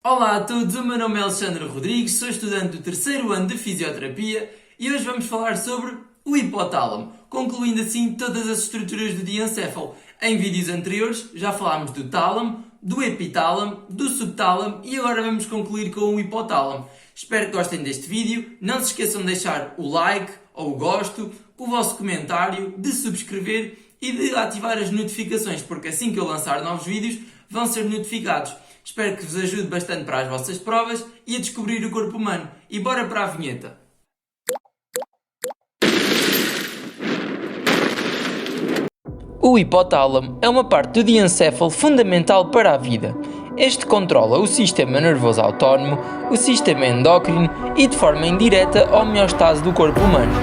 Olá a todos, o meu nome é Alexandre Rodrigues, sou estudante do terceiro ano de Fisioterapia e hoje vamos falar sobre o hipotálamo, concluindo assim todas as estruturas do diencéfalo. Em vídeos anteriores já falámos do tálamo, do epitálamo, do subtálamo e agora vamos concluir com o hipotálamo. Espero que gostem deste vídeo, não se esqueçam de deixar o like ou o gosto, o vosso comentário, de subscrever e de ativar as notificações, porque assim que eu lançar novos vídeos vão ser notificados. Espero que vos ajude bastante para as vossas provas e a descobrir o corpo humano. E bora para a vinheta! O hipotálamo é uma parte do diencéfalo fundamental para a vida. Este controla o sistema nervoso autónomo, o sistema endócrino e, de forma indireta, a homeostase do corpo humano.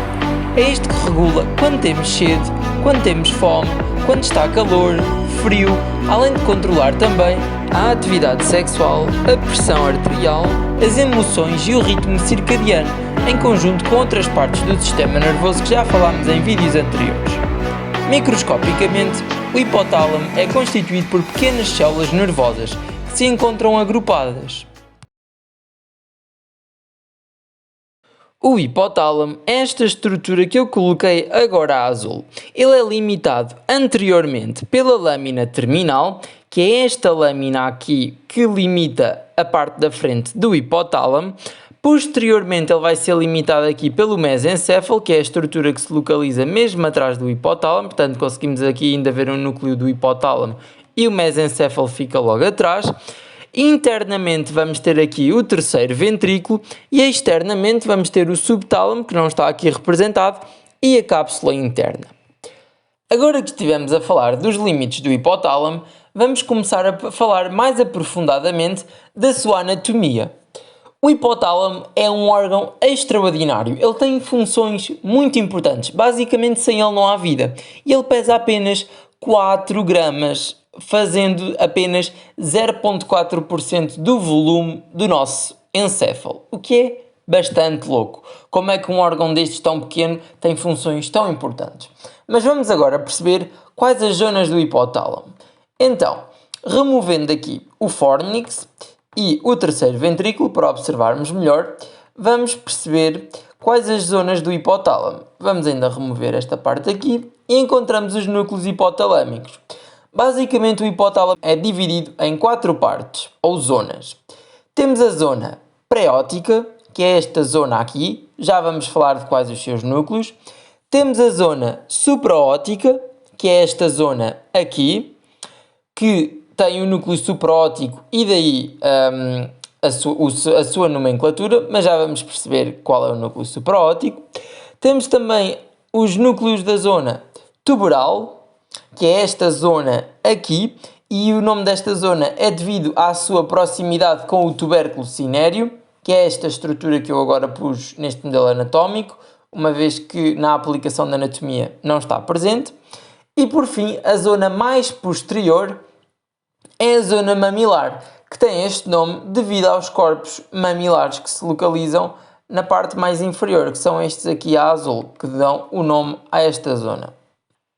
É este que regula quando temos sede, quando temos fome, quando está calor, frio, além de controlar também a atividade sexual, a pressão arterial, as emoções e o ritmo circadiano, em conjunto com outras partes do sistema nervoso que já falámos em vídeos anteriores. Microscopicamente, o hipotálamo é constituído por pequenas células nervosas que se encontram agrupadas. O hipotálamo é esta estrutura que eu coloquei agora a azul. Ele é limitado anteriormente pela lâmina terminal, que é esta lâmina aqui que limita a parte da frente do hipotálamo. Posteriormente ele vai ser limitado aqui pelo mesencéfalo, que é a estrutura que se localiza mesmo atrás do hipotálamo, portanto conseguimos aqui ainda ver um núcleo do hipotálamo e o mesencéfalo fica logo atrás. Internamente vamos ter aqui o terceiro ventrículo e externamente vamos ter o subtálamo, que não está aqui representado, e a cápsula interna. Agora que estivemos a falar dos limites do hipotálamo, vamos começar a falar mais aprofundadamente da sua anatomia. O hipotálamo é um órgão extraordinário, ele tem funções muito importantes, basicamente sem ele não há vida, e ele pesa apenas 4 gramas, fazendo apenas 0,4% do volume do nosso encéfalo, o que é bastante louco. Como é que um órgão destes tão pequeno tem funções tão importantes? Mas vamos agora perceber quais as zonas do hipotálamo. Então, removendo aqui o fórnix e o terceiro ventrículo para observarmos melhor, vamos perceber quais as zonas do hipotálamo. Vamos ainda remover esta parte aqui e encontramos os núcleos hipotalâmicos. Basicamente o hipotálamo é dividido em 4 partes, ou zonas. Temos a zona preótica, que é esta zona aqui, já vamos falar de quais os seus núcleos. Temos a zona supraótica, que é esta zona aqui, que tem o núcleo supraótico e daí a sua nomenclatura, mas já vamos perceber qual é o núcleo supraótico. Temos também os núcleos da zona tuberal, que é esta zona aqui, e o nome desta zona é devido à sua proximidade com o tubérculo cinéreo, que é esta estrutura que eu agora pus neste modelo anatómico, uma vez que na aplicação da anatomia não está presente. E por fim, a zona mais posterior é a zona mamilar, que tem este nome devido aos corpos mamilares que se localizam na parte mais inferior, que são estes aqui a azul, que dão o nome a esta zona.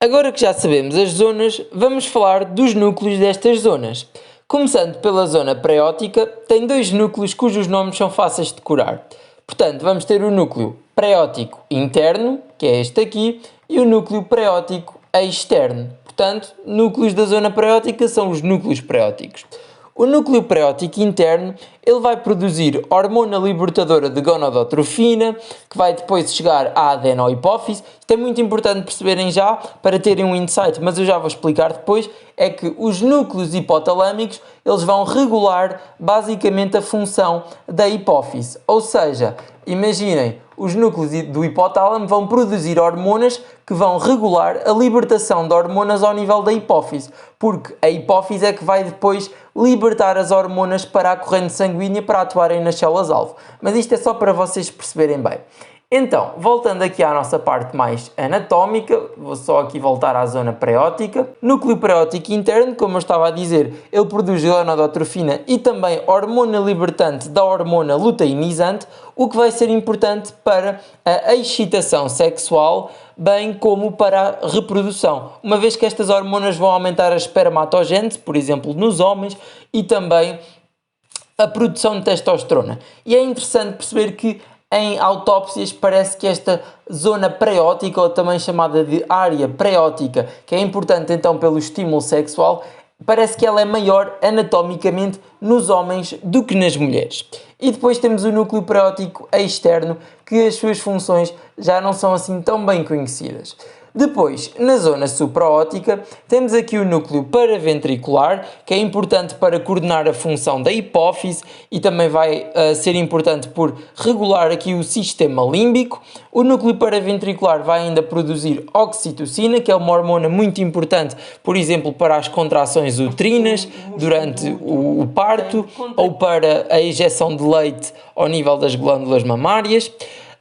Agora que já sabemos as zonas, vamos falar dos núcleos destas zonas. Começando pela zona preótica, tem 2 núcleos cujos nomes são fáceis de decorar. Portanto, vamos ter o núcleo preótico interno, que é este aqui, e o núcleo preótico externo. Portanto, núcleos da zona preótica são os núcleos preóticos. O núcleo preótico interno, ele vai produzir hormona libertadora de gonadotrofina, que vai depois chegar à adenohipófise. Isto é muito importante perceberem já, para terem um insight, mas eu já vou explicar depois, é que os núcleos hipotalâmicos, eles vão regular basicamente a função da hipófise. Ou seja, imaginem, os núcleos do hipotálamo vão produzir hormonas que vão regular a libertação de hormonas ao nível da hipófise, porque a hipófise é que vai depois libertar as hormonas para a corrente sanguínea para atuarem nas células-alvo. Mas isto é só para vocês perceberem bem. Então, voltando aqui à nossa parte mais anatómica, vou só aqui voltar à zona preótica. Núcleo preótico interno, como eu estava a dizer, ele produz gonadotrofina e também hormona libertante da hormona luteinizante, o que vai ser importante para a excitação sexual, bem como para a reprodução, uma vez que estas hormonas vão aumentar a espermatogênese, por exemplo, nos homens, e também a produção de testosterona. E é interessante perceber que em autópsias parece que esta zona preótica, ou também chamada de área preótica, que é importante então pelo estímulo sexual, parece que ela é maior anatomicamente nos homens do que nas mulheres. E depois temos o núcleo preótico externo, que as suas funções já não são assim tão bem conhecidas. Depois, na zona supraótica, temos aqui o núcleo paraventricular, que é importante para coordenar a função da hipófise e também vai ser importante por regular aqui o sistema límbico. O núcleo paraventricular vai ainda produzir oxitocina, que é uma hormona muito importante, por exemplo, para as contrações uterinas durante o parto ou para a injeção de leite ao nível das glândulas mamárias.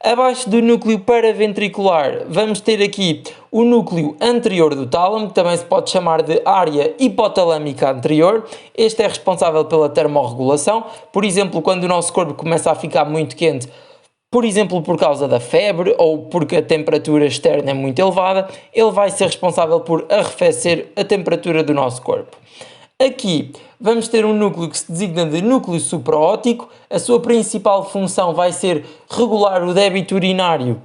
Abaixo do núcleo paraventricular vamos ter aqui o núcleo anterior do tálamo, que também se pode chamar de área hipotalâmica anterior. Este é responsável pela termorregulação, por exemplo, quando o nosso corpo começa a ficar muito quente, por exemplo, por causa da febre ou porque a temperatura externa é muito elevada, ele vai ser responsável por arrefecer a temperatura do nosso corpo. Aqui vamos ter um núcleo que se designa de núcleo supraótico. A sua principal função vai ser regular o débito urinário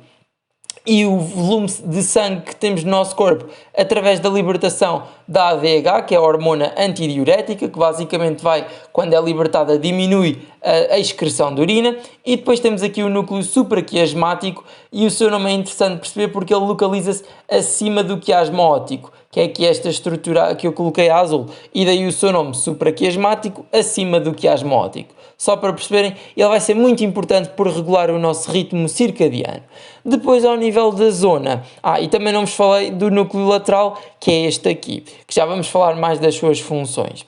e o volume de sangue que temos no nosso corpo através da libertação da ADH, que é a hormona antidiurética, que basicamente vai, quando é libertada, diminui a excreção de urina. E depois temos aqui o núcleo supraquiasmático, e o seu nome é interessante perceber porque ele localiza-se acima do quiasma óptico, que é aqui esta estrutura que eu coloquei a azul, e daí o seu nome supraquiasmático, acima do quiasma óptico. Só para perceberem, ele vai ser muito importante por regular o nosso ritmo circadiano. Depois, ao nível da zona, e também não vos falei do núcleo lateral, que é este aqui, que já vamos falar mais das suas funções.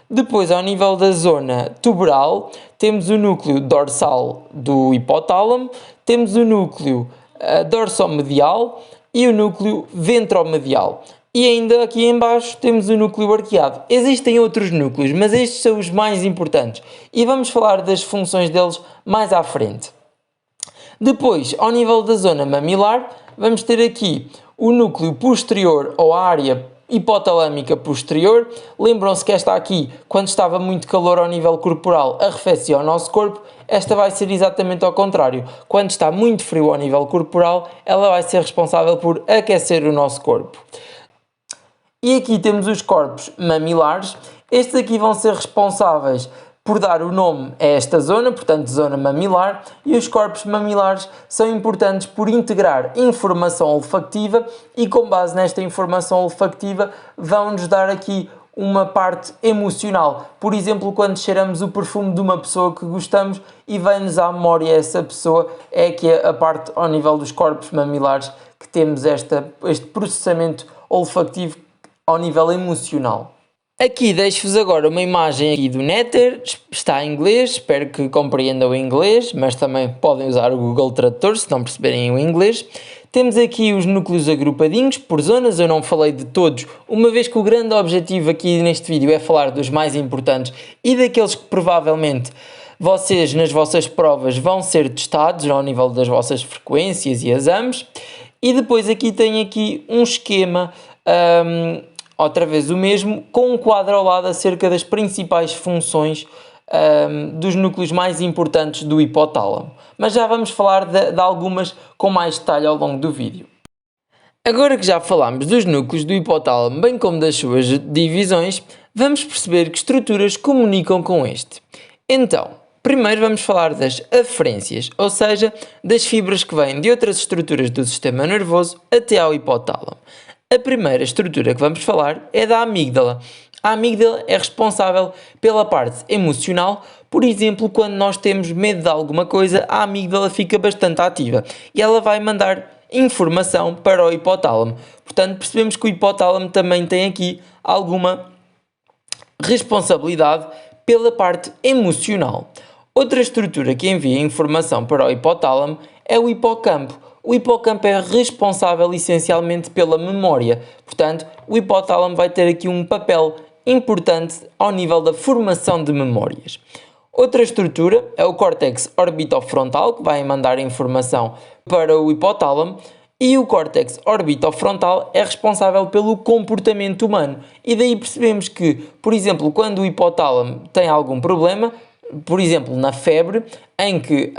Depois, ao nível da zona tuberal, temos o núcleo dorsal do hipotálamo, temos o núcleo dorsomedial e o núcleo ventromedial. E ainda aqui em baixo temos o núcleo arqueado. Existem outros núcleos, mas estes são os mais importantes e vamos falar das funções deles mais à frente. Depois, ao nível da zona mamilar, vamos ter aqui o núcleo posterior ou a área hipotalâmica posterior. Lembram-se que esta aqui, quando estava muito calor ao nível corporal, arrefecia o nosso corpo. Esta vai ser exatamente ao contrário. Quando está muito frio ao nível corporal, ela vai ser responsável por aquecer o nosso corpo. E aqui temos os corpos mamilares. Estes aqui vão ser responsáveis por dar o nome a esta zona, portanto zona mamilar, e os corpos mamilares são importantes por integrar informação olfactiva e com base nesta informação olfactiva vão-nos dar aqui uma parte emocional. Por exemplo, quando cheiramos o perfume de uma pessoa que gostamos e vem-nos à memória essa pessoa, é aqui a parte ao nível dos corpos mamilares que temos este processamento olfactivo ao nível emocional. Aqui deixo-vos agora uma imagem aqui do Néter, está em inglês, espero que compreendam o inglês, mas também podem usar o Google Tradutor se não perceberem o inglês. Temos aqui os núcleos agrupadinhos por zonas, eu não falei de todos, uma vez que o grande objetivo aqui neste vídeo é falar dos mais importantes e daqueles que provavelmente vocês nas vossas provas vão ser testados ao nível das vossas frequências e exames. E depois aqui tem aqui um esquema, outra vez o mesmo, com um quadro ao lado acerca das principais funções dos núcleos mais importantes do hipotálamo. Mas já vamos falar de algumas com mais detalhe ao longo do vídeo. Agora que já falámos dos núcleos do hipotálamo, bem como das suas divisões, vamos perceber que estruturas comunicam com este. Então, primeiro vamos falar das aferências, ou seja, das fibras que vêm de outras estruturas do sistema nervoso até ao hipotálamo. A primeira estrutura que vamos falar é da amígdala. A amígdala é responsável pela parte emocional. Por exemplo, quando nós temos medo de alguma coisa, a amígdala fica bastante ativa e ela vai mandar informação para o hipotálamo. Portanto, percebemos que o hipotálamo também tem aqui alguma responsabilidade pela parte emocional. Outra estrutura que envia informação para o hipotálamo é o hipocampo. O hipocampo é responsável essencialmente pela memória, portanto, o hipotálamo vai ter aqui um papel importante ao nível da formação de memórias. Outra estrutura é o córtex orbitofrontal, que vai mandar informação para o hipotálamo, e o córtex orbitofrontal é responsável pelo comportamento humano. E daí percebemos que, por exemplo, quando o hipotálamo tem algum problema, por exemplo, na febre, em que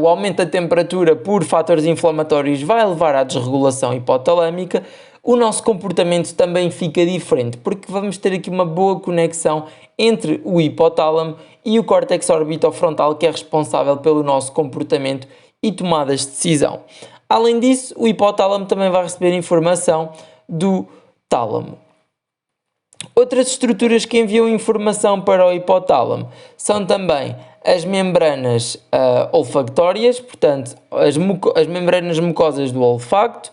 o aumento da temperatura por fatores inflamatórios vai levar à desregulação hipotalâmica, o nosso comportamento também fica diferente, porque vamos ter aqui uma boa conexão entre o hipotálamo e o córtex orbitofrontal, que é responsável pelo nosso comportamento e tomadas de decisão. Além disso, o hipotálamo também vai receber informação do tálamo. Outras estruturas que enviam informação para o hipotálamo são também as membranas olfactórias, portanto, as membranas mucosas do olfacto,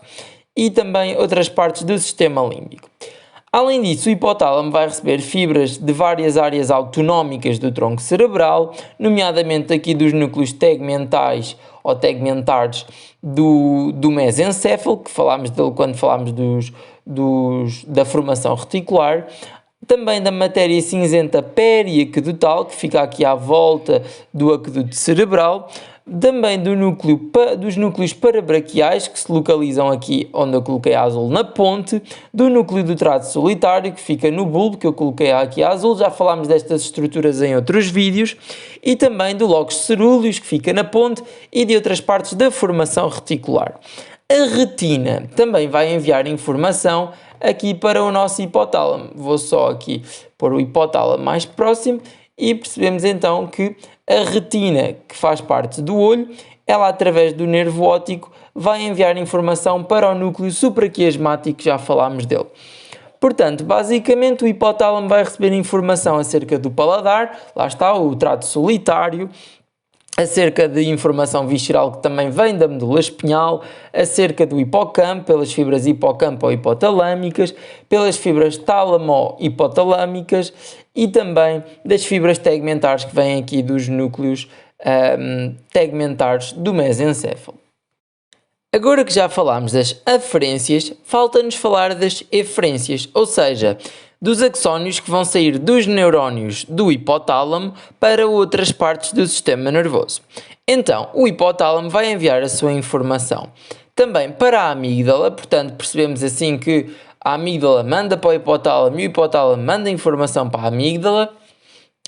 e também outras partes do sistema límbico. Além disso, o hipotálamo vai receber fibras de várias áreas autonómicas do tronco cerebral, nomeadamente aqui dos núcleos tegmentais ou tegmentares do mesencéfalo, que falámos dele quando falámos da formação reticular, também da matéria cinzenta periaquedutal, que fica aqui à volta do aqueduto cerebral, também dos núcleos parabraquiais, que se localizam aqui onde eu coloquei a azul na ponte, do núcleo do trato solitário, que fica no bulbo, que eu coloquei aqui a azul, já falámos destas estruturas em outros vídeos, e também do lóbulo cerúleos, que fica na ponte, e de outras partes da formação reticular. A retina também vai enviar informação aqui para o nosso hipotálamo. Vou só aqui pôr o hipotálamo mais próximo e percebemos então que a retina, que faz parte do olho, ela através do nervo óptico vai enviar informação para o núcleo supraquiasmático, que já falámos dele. Portanto, basicamente o hipotálamo vai receber informação acerca do paladar, lá está o trato solitário, acerca de informação visceral que também vem da medula espinhal, acerca do hipocampo, pelas fibras hipocampo-hipotalâmicas, pelas fibras tálamo-hipotalâmicas e também das fibras tegmentares que vêm aqui dos núcleos tegmentares do mesencéfalo. Agora que já falámos das aferências, falta-nos falar das eferências, ou seja, dos axónios que vão sair dos neurónios do hipotálamo para outras partes do sistema nervoso. Então, o hipotálamo vai enviar a sua informação também para a amígdala, portanto, percebemos assim que a amígdala manda para o hipotálamo e o hipotálamo manda informação para a amígdala.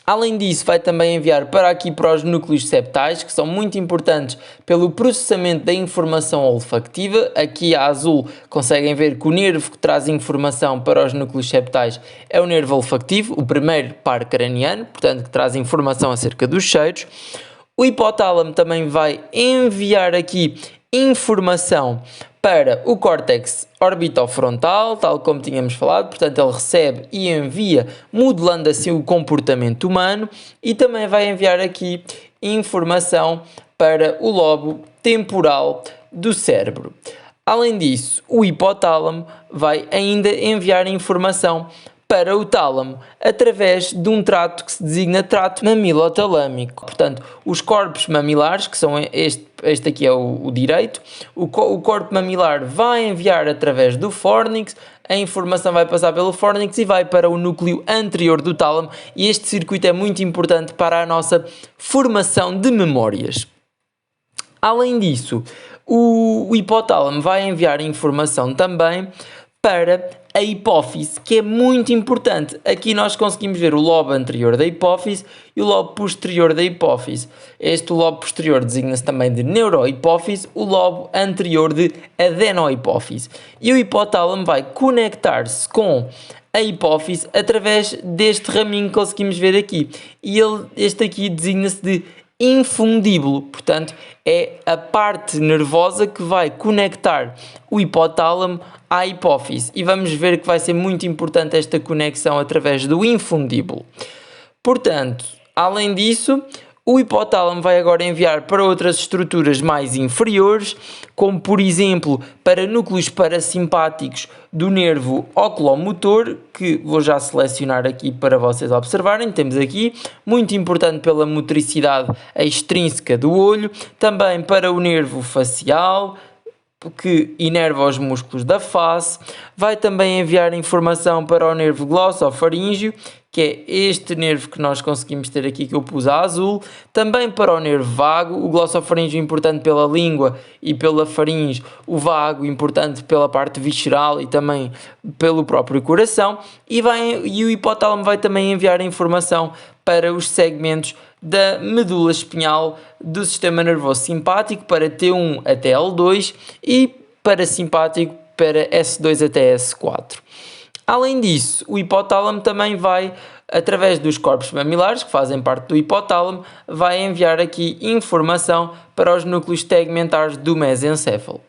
Além disso, vai também enviar para os núcleos septais, que são muito importantes pelo processamento da informação olfactiva. Aqui a azul conseguem ver que o nervo que traz informação para os núcleos septais é o nervo olfactivo, o primeiro par craniano, portanto que traz informação acerca dos cheiros. O hipotálamo também vai enviar aqui informação para o córtex orbitofrontal, tal como tínhamos falado, portanto ele recebe e envia, modelando assim o comportamento humano, e também vai enviar aqui informação para o lobo temporal do cérebro. Além disso, o hipotálamo vai ainda enviar informação para o tálamo, através de um trato que se designa trato mamilotalâmico. Portanto, os corpos mamilares, que são este aqui é o direito, o corpo mamilar vai enviar através do fórnix, a informação vai passar pelo fórnix e vai para o núcleo anterior do tálamo, e este circuito é muito importante para a nossa formação de memórias. Além disso, o hipotálamo vai enviar informação também para a hipófise, que é muito importante. Aqui nós conseguimos ver o lobo anterior da hipófise e o lobo posterior da hipófise. Este lobo posterior designa-se também de neurohipófise, o lobo anterior de adenohipófise. E o hipotálamo vai conectar-se com a hipófise através deste raminho que conseguimos ver aqui. E este aqui designa-se de infundíbulo, portanto é a parte nervosa que vai conectar o hipotálamo à hipófise, e vamos ver que vai ser muito importante esta conexão através do infundíbulo. Portanto, além disso, o hipotálamo vai agora enviar para outras estruturas mais inferiores, como por exemplo para núcleos parasimpáticos do nervo oculomotor, que vou já selecionar aqui para vocês observarem. Temos aqui, muito importante pela motricidade extrínseca do olho, também para o nervo facial, que inerva os músculos da face. Vai também enviar informação para o nervo glossofaríngeo, que é este nervo que nós conseguimos ter aqui, que eu pus a azul. Também para o nervo vago, o glossofaríngeo importante pela língua e pela faringe, o vago importante pela parte visceral e também pelo próprio coração. E o hipotálamo vai também enviar informação para os segmentos da medula espinhal do sistema nervoso simpático para T1 até L2 e parasimpático para S2 até S4. Além disso, o hipotálamo também vai, através dos corpos mamilares, que fazem parte do hipotálamo, vai enviar aqui informação para os núcleos tegmentares do mesencéfalo.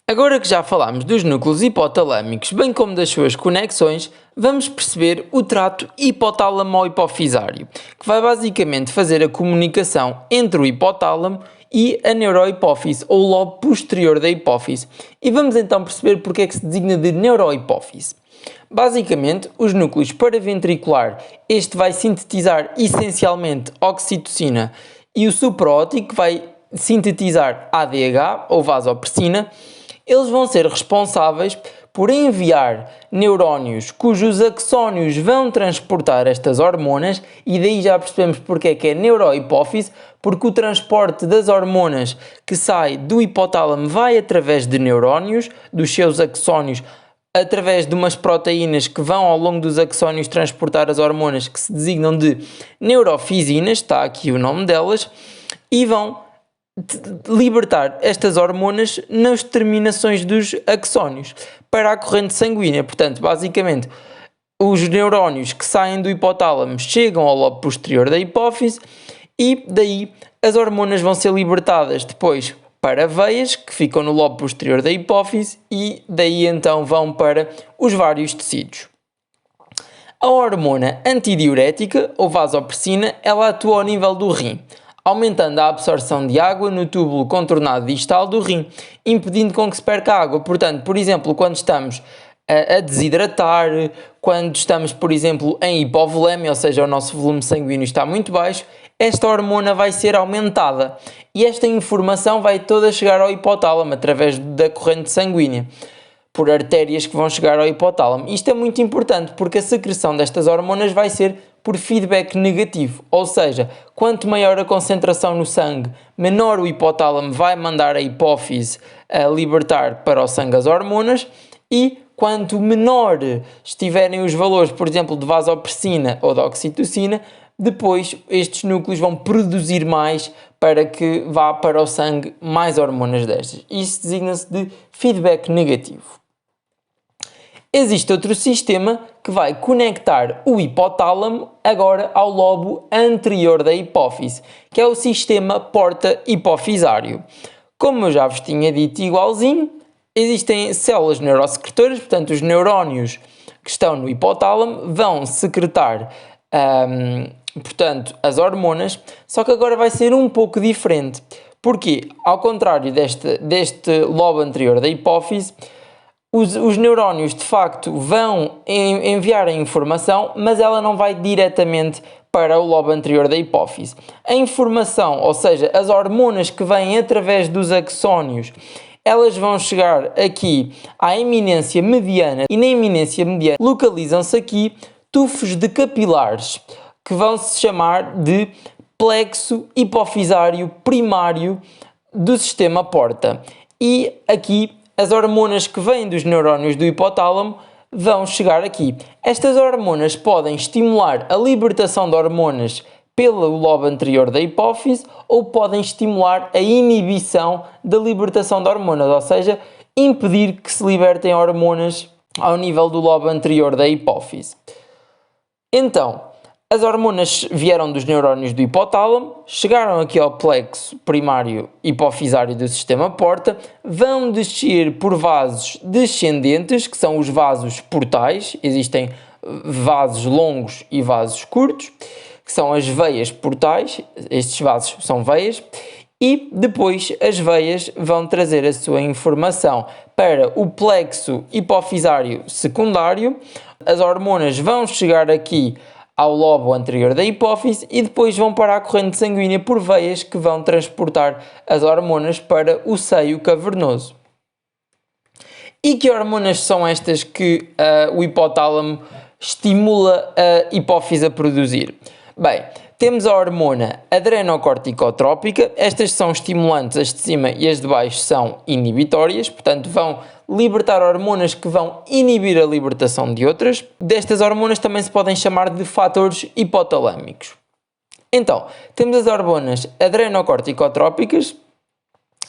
Agora que já falámos dos núcleos hipotalâmicos, bem como das suas conexões, vamos perceber o trato hipotálamo-hipofisário, que vai basicamente fazer a comunicação entre o hipotálamo e a neurohipófise, ou lobo posterior da hipófise. E vamos então perceber porque é que se designa de neurohipófise. Basicamente, os núcleos paraventricular, este vai sintetizar essencialmente oxitocina, e o supraóptico vai sintetizar ADH, ou vasopressina. Eles vão ser responsáveis por enviar neurónios cujos axónios vão transportar estas hormonas, e daí já percebemos porque é que é neurohipófise, porque o transporte das hormonas que sai do hipotálamo vai através de neurónios, dos seus axónios, através de umas proteínas que vão ao longo dos axónios transportar as hormonas, que se designam de neurofisinas, está aqui o nome delas, e vão libertar estas hormonas nas terminações dos axónios para a corrente sanguínea. Portanto, basicamente, os neurónios que saem do hipotálamo chegam ao lobo posterior da hipófise e daí as hormonas vão ser libertadas depois para veias que ficam no lobo posterior da hipófise e daí então vão para os vários tecidos. A hormona antidiurética ou vasopressina, ela atua ao nível do rim, aumentando a absorção de água no túbulo contornado distal do rim, impedindo com que se perca água. Portanto, por exemplo, quando estamos a desidratar, quando estamos, por exemplo, em hipovolemia, ou seja, o nosso volume sanguíneo está muito baixo, esta hormona vai ser aumentada e esta informação vai toda chegar ao hipotálamo através da corrente sanguínea, por artérias que vão chegar ao hipotálamo. Isto é muito importante porque a secreção destas hormonas vai ser por feedback negativo, ou seja, quanto maior a concentração no sangue, menor o hipotálamo vai mandar a hipófise a libertar para o sangue as hormonas, e quanto menor estiverem os valores, por exemplo, de vasopressina ou de oxitocina, depois estes núcleos vão produzir mais para que vá para o sangue mais hormonas destas. Isto designa-se de feedback negativo. Existe outro sistema que vai conectar o hipotálamo agora ao lobo anterior da hipófise, que é o sistema porta-hipofisário. Como eu já vos tinha dito igualzinho, existem células neurosecretoras, portanto os neurónios que estão no hipotálamo vão secretar portanto, as hormonas, só que agora vai ser um pouco diferente. Porque, ao contrário deste lobo anterior da hipófise, os neurónios de facto vão enviar a informação, mas ela não vai diretamente para o lobo anterior da hipófise. A informação, ou seja, as hormonas que vêm através dos axónios, elas vão chegar aqui à eminência mediana, e na eminência mediana localizam-se aqui tufos de capilares, que vão se chamar de plexo hipofisário primário do sistema porta. E aqui as hormonas que vêm dos neurónios do hipotálamo vão chegar aqui. Estas hormonas podem estimular a libertação de hormonas pelo lobo anterior da hipófise ou podem estimular a inibição da libertação de hormonas, ou seja, impedir que se libertem hormonas ao nível do lobo anterior da hipófise. Então, as hormonas vieram dos neurónios do hipotálamo, chegaram aqui ao plexo primário hipofisário do sistema porta, vão descer por vasos descendentes, que são os vasos portais. Existem vasos longos e vasos curtos, que são as veias portais. Estes vasos são veias. E depois as veias vão trazer a sua informação para o plexo hipofisário secundário. As hormonas vão chegar aqui ao lobo anterior da hipófise e depois vão para a corrente sanguínea por veias que vão transportar as hormonas para o seio cavernoso. E que hormonas são estas que o hipotálamo estimula a hipófise a produzir? Bem, temos a hormona adrenocorticotrópica. Estas são estimulantes, as de cima e as de baixo são inibitórias, portanto vão libertar hormonas que vão inibir a libertação de outras. Destas hormonas também se podem chamar de fatores hipotalâmicos. Então, temos as hormonas adrenocorticotrópicas.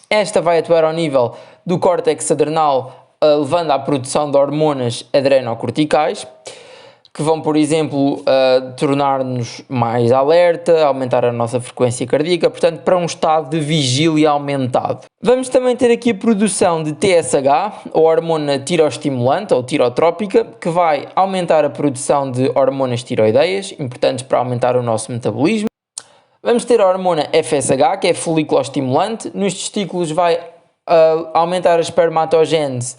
Esta vai atuar ao nível do córtex adrenal, levando à produção de hormonas adrenocorticais, que vão, por exemplo, tornar-nos mais alerta, aumentar a nossa frequência cardíaca, portanto, para um estado de vigília aumentado. Vamos também ter aqui a produção de TSH, ou hormona tiroestimulante ou tirotrópica, que vai aumentar a produção de hormonas tiroideias, importantes para aumentar o nosso metabolismo. Vamos ter a hormona FSH, que é folículo-estimulante. Nos testículos vai aumentar a espermatogênese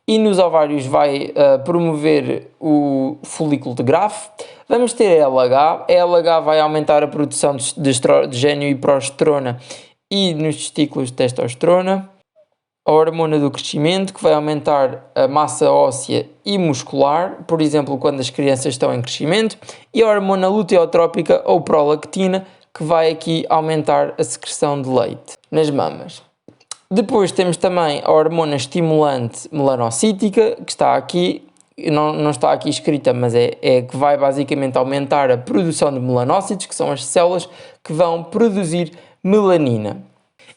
e nos ovários vai promover o folículo de Graaf. Vamos ter a LH. A LH vai aumentar a produção de estrogênio e progesterona e nos testículos de testosterona. A hormona do crescimento, que vai aumentar a massa óssea e muscular, por exemplo, quando as crianças estão em crescimento. E a hormona luteotrópica ou prolactina, que vai aqui aumentar a secreção de leite nas mamas. Depois temos também a hormona estimulante melanocítica, que está aqui, não está aqui escrita, mas é que vai basicamente aumentar a produção de melanócitos, que são as células que vão produzir melanina.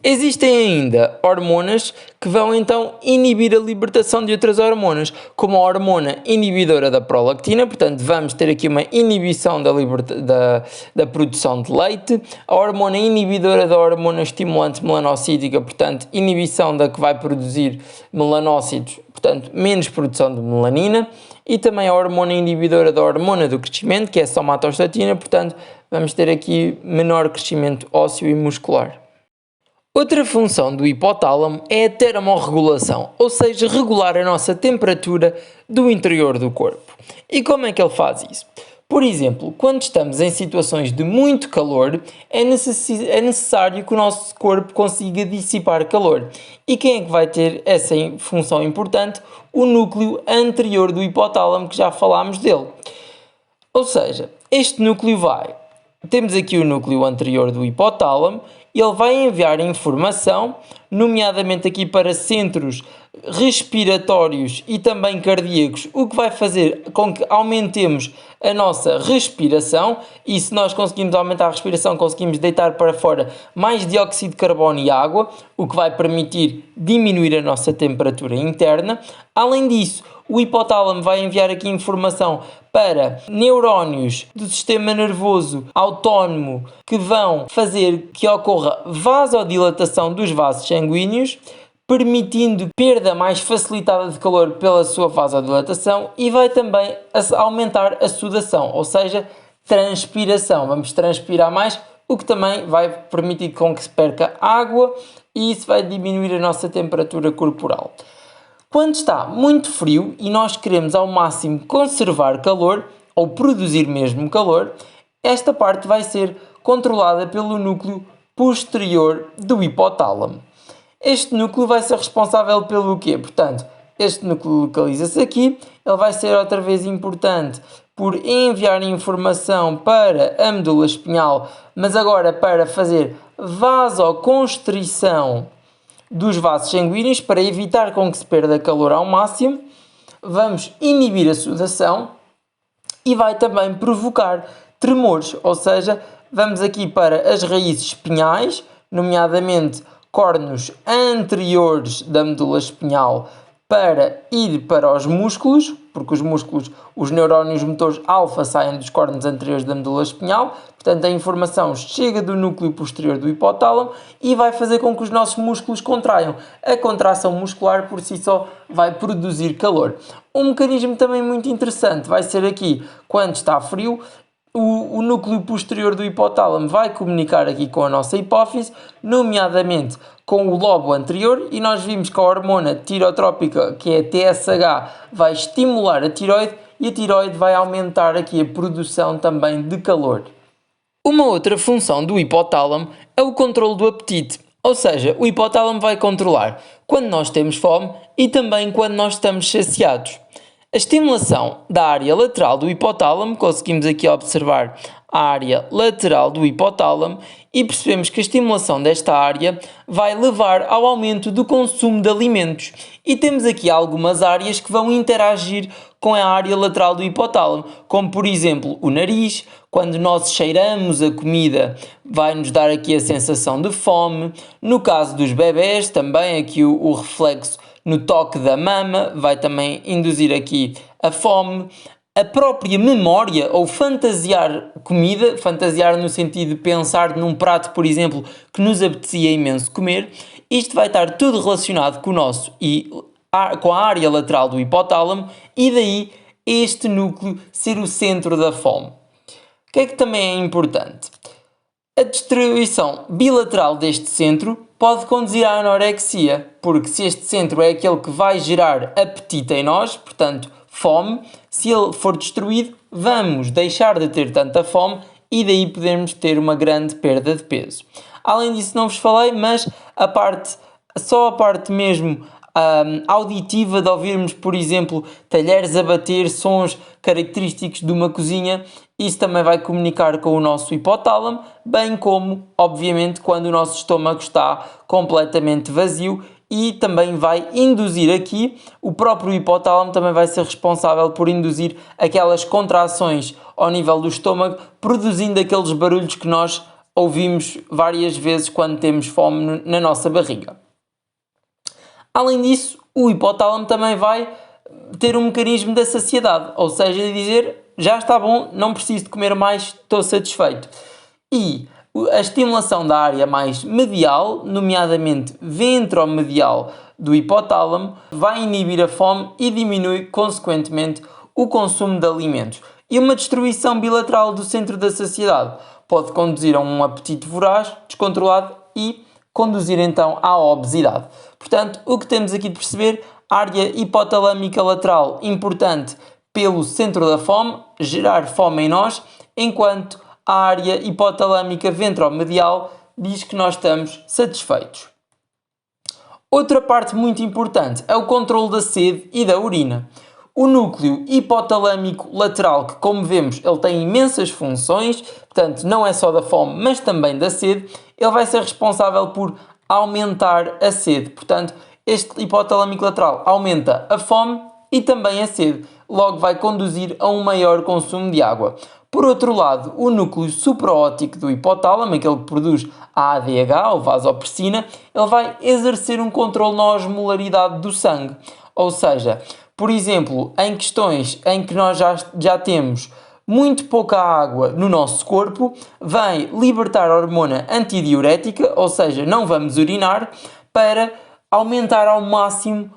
Existem ainda hormonas que vão então inibir a libertação de outras hormonas, como a hormona inibidora da prolactina, portanto vamos ter aqui uma inibição da produção de leite, a hormona inibidora da hormona estimulante melanocítica, portanto inibição da que vai produzir melanócitos, portanto menos produção de melanina, e também a hormona inibidora da hormona do crescimento, que é a somatostatina, portanto vamos ter aqui menor crescimento ósseo e muscular. Outra função do hipotálamo é a termorregulação, ou seja, regular a nossa temperatura do interior do corpo. E como é que ele faz isso? Por exemplo, quando estamos em situações de muito calor, é necessário que o nosso corpo consiga dissipar calor. E quem é que vai ter essa função importante? O núcleo anterior do hipotálamo, que já falámos dele. Ou seja, este núcleo temos aqui o núcleo anterior do hipotálamo, e ele vai enviar informação, nomeadamente aqui para centros respiratórios e também cardíacos, o que vai fazer com que aumentemos a nossa respiração, e se nós conseguimos aumentar a respiração, conseguimos deitar para fora mais dióxido de carbono e água, o que vai permitir diminuir a nossa temperatura interna. Além disso, o hipotálamo vai enviar aqui informação para neurónios do sistema nervoso autónomo que vão fazer que ocorra vasodilatação dos vasos sanguíneos, permitindo perda mais facilitada de calor pela sua vasodilatação, e vai também aumentar a sudação, ou seja, transpiração. Vamos transpirar mais, o que também vai permitir com que se perca água, e isso vai diminuir a nossa temperatura corporal. Quando está muito frio e nós queremos ao máximo conservar calor, ou produzir mesmo calor, esta parte vai ser controlada pelo núcleo posterior do hipotálamo. Este núcleo vai ser responsável pelo quê? Portanto, este núcleo localiza-se aqui, ele vai ser outra vez importante por enviar informação para a medula espinhal, mas agora para fazer vasoconstrição dos vasos sanguíneos, para evitar com que se perda calor ao máximo. Vamos inibir a sudação e vai também provocar tremores, ou seja, vamos aqui para as raízes espinhais, nomeadamente córneos anteriores da medula espinhal, para ir para os músculos, porque os músculos, os neurónios motores alfa saem dos córneos anteriores da medula espinhal, portanto a informação chega do núcleo posterior do hipotálamo e vai fazer com que os nossos músculos contraiam. A contração muscular por si só vai produzir calor. Um mecanismo também muito interessante vai ser aqui, quando está frio, o núcleo posterior do hipotálamo vai comunicar aqui com a nossa hipófise, nomeadamente com o lobo anterior, e nós vimos que a hormona tirotrópica, que é a TSH, vai estimular a tiroide, e a tiroide vai aumentar aqui a produção também de calor. Uma outra função do hipotálamo é o controle do apetite, ou seja, o hipotálamo vai controlar quando nós temos fome e também quando nós estamos saciados. A estimulação da área lateral do hipotálamo, conseguimos aqui observar a área lateral do hipotálamo e percebemos que a estimulação desta área vai levar ao aumento do consumo de alimentos. E temos aqui algumas áreas que vão interagir com a área lateral do hipotálamo, como por exemplo o nariz. Quando nós cheiramos a comida, vai-nos dar aqui a sensação de fome. No caso dos bebés, também aqui o reflexo no toque da mama vai também induzir aqui a fome. A própria memória ou fantasiar comida, fantasiar no sentido de pensar num prato, por exemplo, que nos apetecia imenso comer, isto vai estar tudo relacionado com o nosso e com a área lateral do hipotálamo e daí este núcleo ser o centro da fome. O que é que também é importante? A distribuição bilateral deste centro pode conduzir à anorexia, porque se este centro é aquele que vai gerar apetite em nós, portanto, fome, se ele for destruído, vamos deixar de ter tanta fome e daí podemos ter uma grande perda de peso. Além disso, não vos falei, mas só a parte mesmo auditiva de ouvirmos, por exemplo, talheres a bater, sons característicos de uma cozinha, isso também vai comunicar com o nosso hipotálamo, bem como, obviamente, quando o nosso estômago está completamente vazio e também vai induzir aqui, o próprio hipotálamo também vai ser responsável por induzir aquelas contrações ao nível do estômago, produzindo aqueles barulhos que nós ouvimos várias vezes quando temos fome na nossa barriga. Além disso, o hipotálamo também vai ter um mecanismo da saciedade, ou seja, de dizer, já está bom, não preciso de comer mais, estou satisfeito. E a estimulação da área mais medial, nomeadamente ventromedial do hipotálamo, vai inibir a fome e diminui, consequentemente, o consumo de alimentos. E uma destruição bilateral do centro da saciedade pode conduzir a um apetite voraz, descontrolado e conduzir então à obesidade. Portanto, o que temos aqui de perceber, área hipotalâmica lateral importante pelo centro da fome, gerar fome em nós, enquanto a área hipotalâmica ventromedial diz que nós estamos satisfeitos. Outra parte muito importante é o controle da sede e da urina. O núcleo hipotalâmico lateral, que como vemos, ele tem imensas funções, portanto não é só da fome, mas também da sede, ele vai ser responsável por aumentar a sede. Portanto, este hipotalâmico lateral aumenta a fome e também a sede, logo vai conduzir a um maior consumo de água. Por outro lado, o núcleo supraóptico do hipotálamo, aquele que produz a ADH, ou vasopressina, ele vai exercer um controle na osmolaridade do sangue. Ou seja, por exemplo, em questões em que nós já temos muito pouca água no nosso corpo, vai libertar a hormona antidiurética, ou seja, não vamos urinar, para aumentar ao máximo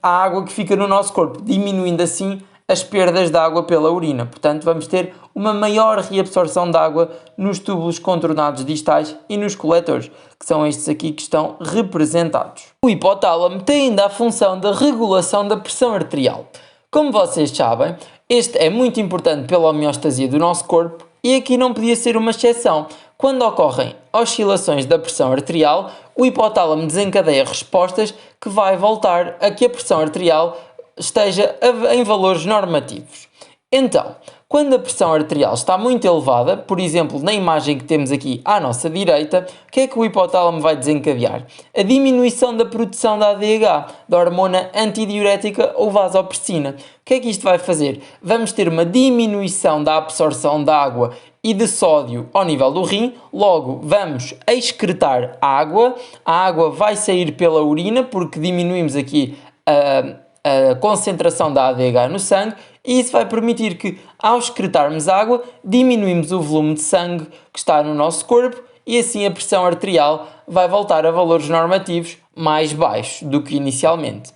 a água que fica no nosso corpo, diminuindo assim as perdas de água pela urina. Portanto, vamos ter uma maior reabsorção de água nos túbulos contornados distais e nos coletores, que são estes aqui que estão representados. O hipotálamo tem ainda a função da regulação da pressão arterial. Como vocês sabem, este é muito importante pela homeostasia do nosso corpo e aqui não podia ser uma exceção. Quando ocorrem oscilações da pressão arterial, o hipotálamo desencadeia respostas que vai voltar a que a pressão arterial esteja em valores normativos. Então, quando a pressão arterial está muito elevada, por exemplo, na imagem que temos aqui à nossa direita, o que é que o hipotálamo vai desencadear? A diminuição da produção da ADH, da hormona antidiurética ou vasopressina. O que é que isto vai fazer? Vamos ter uma diminuição da absorção de água e de sódio ao nível do rim, logo vamos excretar água, a água vai sair pela urina porque diminuímos aqui a concentração da ADH no sangue e isso vai permitir que, ao excretarmos água, diminuímos o volume de sangue que está no nosso corpo e assim a pressão arterial vai voltar a valores normativos mais baixos do que inicialmente.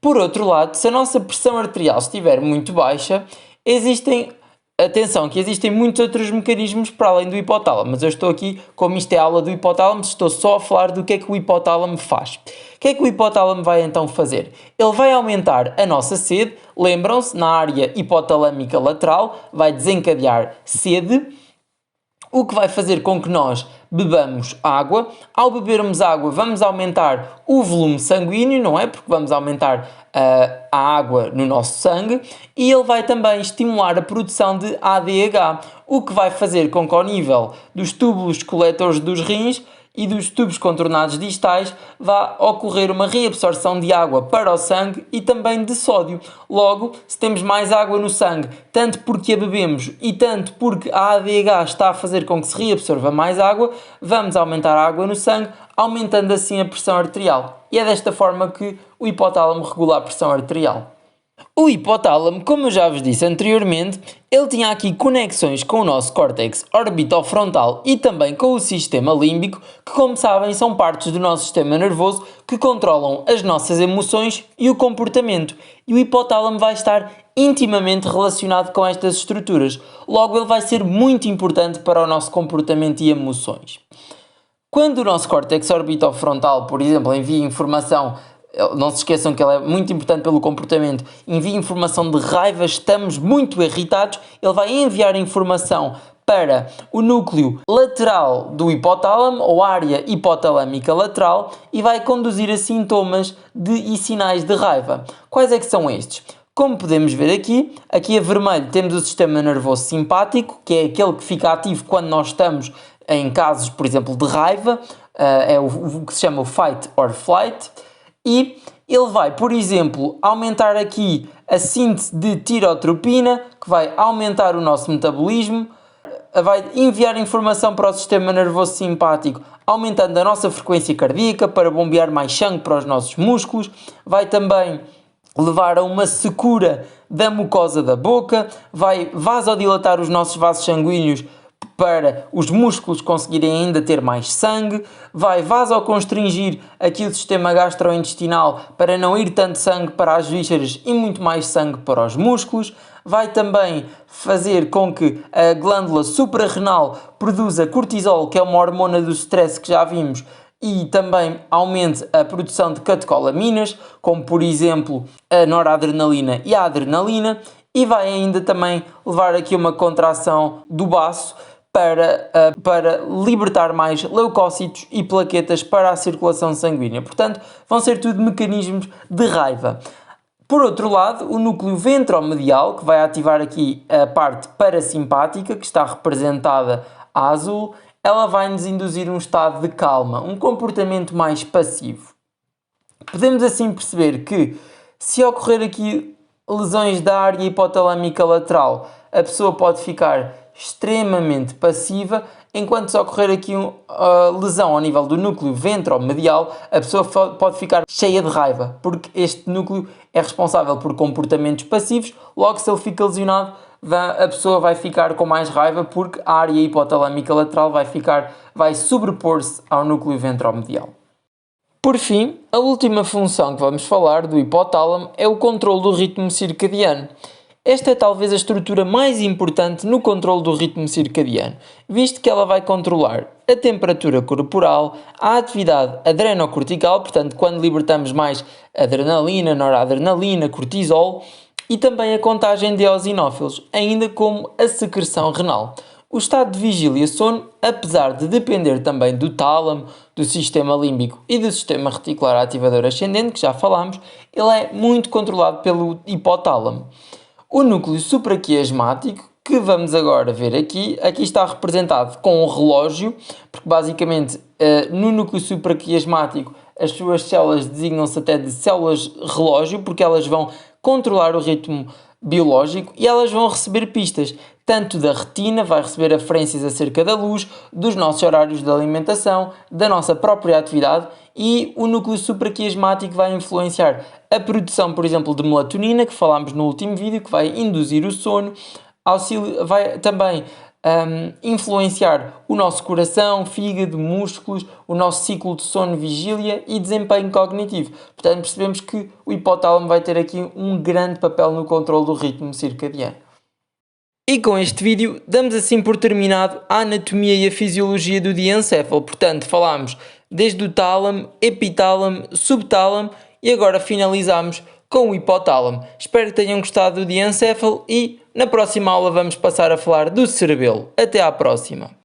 Por outro lado, se a nossa pressão arterial estiver muito baixa, atenção, que existem muitos outros mecanismos para além do hipotálamo, mas eu estou aqui, como isto é aula do hipotálamo, estou só a falar do que é que o hipotálamo faz. O que é que o hipotálamo vai então fazer? Ele vai aumentar a nossa sede, lembram-se, na área hipotalâmica lateral, vai desencadear sede, o que vai fazer com que nós bebamos água. Ao bebermos água, vamos aumentar o volume sanguíneo, não é? Porque vamos aumentar a água no nosso sangue, e ele vai também estimular a produção de ADH, o que vai fazer com que ao nível dos túbulos coletores dos rins e dos tubos contornados distais vá ocorrer uma reabsorção de água para o sangue e também de sódio. Logo, se temos mais água no sangue, tanto porque a bebemos e tanto porque a ADH está a fazer com que se reabsorva mais água, vamos aumentar a água no sangue, aumentando assim a pressão arterial. E é desta forma que o hipotálamo regula a pressão arterial. O hipotálamo, como eu já vos disse anteriormente, ele tinha aqui conexões com o nosso córtex orbitofrontal e também com o sistema límbico, que, como sabem, são partes do nosso sistema nervoso que controlam as nossas emoções e o comportamento. E o hipotálamo vai estar intimamente relacionado com estas estruturas. Logo, ele vai ser muito importante para o nosso comportamento e emoções. Quando o nosso córtex orbitofrontal, por exemplo, envia informação, não se esqueçam que ele é muito importante pelo comportamento, envia informação de raiva, estamos muito irritados, ele vai enviar informação para o núcleo lateral do hipotálamo, ou área hipotalâmica lateral, e vai conduzir a sintomas e sinais de raiva. Quais é que são estes? Como podemos ver aqui a vermelho temos o sistema nervoso simpático, que é aquele que fica ativo quando nós estamos em casos, por exemplo, de raiva, é o que se chama o fight or flight. E ele vai, por exemplo, aumentar aqui a síntese de tirotropina, que vai aumentar o nosso metabolismo, vai enviar informação para o sistema nervoso simpático, aumentando a nossa frequência cardíaca para bombear mais sangue para os nossos músculos, vai também levar a uma secura da mucosa da boca, vai vasodilatar os nossos vasos sanguíneos para os músculos conseguirem ainda ter mais sangue, vai vasoconstringir aqui o sistema gastrointestinal para não ir tanto sangue para as vísceras e muito mais sangue para os músculos, vai também fazer com que a glândula suprarrenal produza cortisol, que é uma hormona do stress que já vimos, e também aumente a produção de catecolaminas, como por exemplo a noradrenalina e a adrenalina, e vai ainda também levar aqui uma contração do baço para libertar mais leucócitos e plaquetas para a circulação sanguínea. Portanto, vão ser tudo mecanismos de raiva. Por outro lado, o núcleo ventromedial, que vai ativar aqui a parte parasimpática, que está representada a azul, ela vai nos induzir um estado de calma, um comportamento mais passivo. Podemos assim perceber que, se ocorrer aqui lesões da área hipotalâmica lateral, a pessoa pode ficar extremamente passiva, enquanto se ocorrer aqui lesão ao nível do núcleo ventromedial, a pessoa pode ficar cheia de raiva, porque este núcleo é responsável por comportamentos passivos. Logo, se ele fica lesionado, a pessoa vai ficar com mais raiva, porque a área hipotalâmica lateral vai sobrepor-se ao núcleo ventromedial. Por fim, a última função que vamos falar do hipotálamo é o controle do ritmo circadiano. Esta é talvez a estrutura mais importante no controle do ritmo circadiano, visto que ela vai controlar a temperatura corporal, a atividade adrenocortical, portanto, quando libertamos mais adrenalina, noradrenalina, cortisol, e também a contagem de eosinófilos, ainda como a secreção renal. O estado de vigília e sono, apesar de depender também do tálamo, do sistema límbico e do sistema reticular ativador ascendente, que já falámos, ele é muito controlado pelo hipotálamo. O núcleo supraquiasmático, que vamos agora ver aqui está representado com um relógio, porque basicamente no núcleo supraquiasmático as suas células designam-se até de células relógio, porque elas vão controlar o ritmo biológico e elas vão receber pistas, tanto da retina, vai receber aferências acerca da luz, dos nossos horários de alimentação, da nossa própria atividade, e o núcleo supraquiasmático vai influenciar a produção, por exemplo, de melatonina, que falámos no último vídeo, que vai induzir o sono, vai também influenciar o nosso coração, fígado, músculos, o nosso ciclo de sono, vigília e desempenho cognitivo. Portanto, percebemos que o hipotálamo vai ter aqui um grande papel no controle do ritmo circadiano. E com este vídeo damos assim por terminado a anatomia e a fisiologia do diencéfalo. Portanto, falámos desde o tálamo, epitálamo, subtálamo e agora finalizamos com o hipotálamo. Espero que tenham gostado do diencéfalo e na próxima aula vamos passar a falar do cerebelo. Até à próxima!